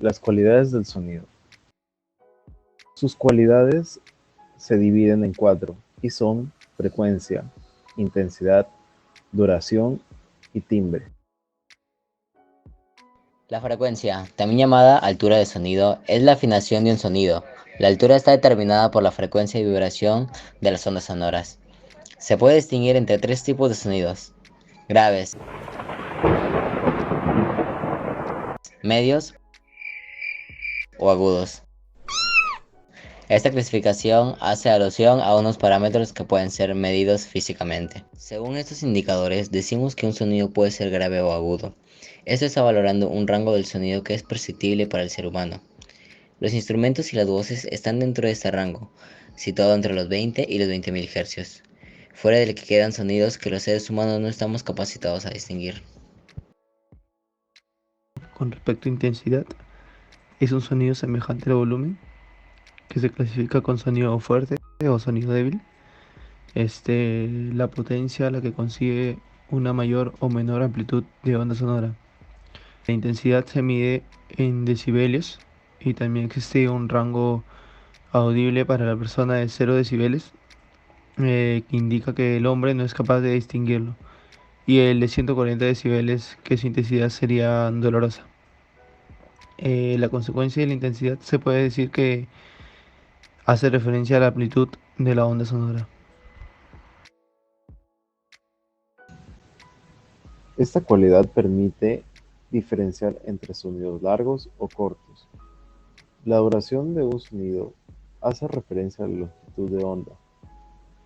Las cualidades del sonido. Sus cualidades se dividen en cuatro y son frecuencia, intensidad, duración y timbre. La frecuencia, también llamada altura de sonido, es la afinación de un sonido. La altura está determinada por la frecuencia y vibración de las ondas sonoras. Se puede distinguir entre tres tipos de sonidos: graves, medios o agudos. Esta clasificación hace alusión a unos parámetros que pueden ser medidos físicamente. Según estos indicadores, decimos que un sonido puede ser grave o agudo. Esto está valorando un rango del sonido que es perceptible para el ser humano. Los instrumentos y las voces están dentro de este rango, situado entre los 20 y los 20.000 Hz, fuera del que quedan sonidos que los seres humanos no estamos capacitados a distinguir. Con respecto a intensidad, es un sonido semejante al volumen, que se clasifica con sonido fuerte o sonido débil. La potencia a la que consigue una mayor o menor amplitud de onda sonora. La intensidad se mide en decibelios y también existe un rango audible para la persona de 0 decibeles, que indica que el hombre no es capaz de distinguirlo, y el de 140 decibeles, que su intensidad sería dolorosa. La consecuencia de la intensidad se puede decir que hace referencia a la amplitud de la onda sonora. Esta cualidad permite diferenciar entre sonidos largos o cortos. La duración de un sonido hace referencia a la longitud de onda.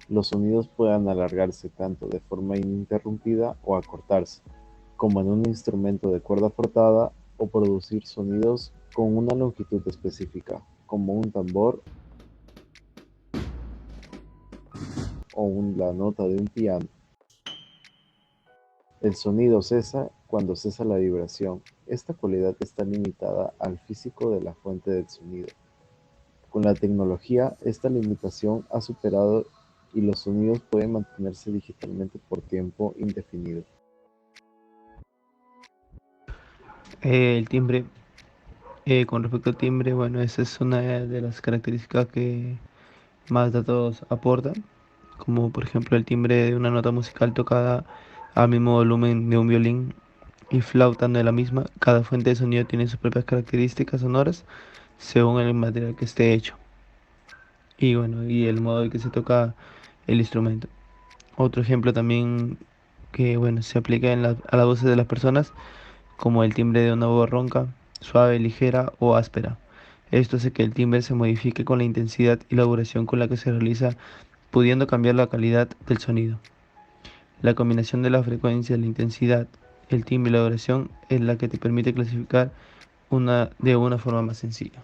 Los sonidos pueden alargarse tanto de forma ininterrumpida o acortarse, como en un instrumento de cuerda frotada, o producir sonidos con una longitud específica, como un tambor o la nota de un piano. El sonido cesa cuando cesa la vibración. Esta cualidad está limitada al físico de la fuente del sonido. Con la tecnología, esta limitación ha superado y los sonidos pueden mantenerse digitalmente por tiempo indefinido. El timbre, con respecto al timbre, bueno, esa es una de las características que más datos aportan, como por ejemplo el timbre de una nota musical tocada al mismo volumen de un violín y flauta de la misma. Cada fuente de sonido tiene sus propias características sonoras según el material que esté hecho y bueno, y el modo en que se toca el instrumento. Otro ejemplo también que bueno, se aplica a las voces de las personas, como el timbre de una voz ronca, suave, ligera o áspera. Esto hace que el timbre se modifique con la intensidad y la duración con la que se realiza, pudiendo cambiar la calidad del sonido. La combinación de la frecuencia, la intensidad, el timbre y la duración es la que te permite clasificar de una forma más sencilla.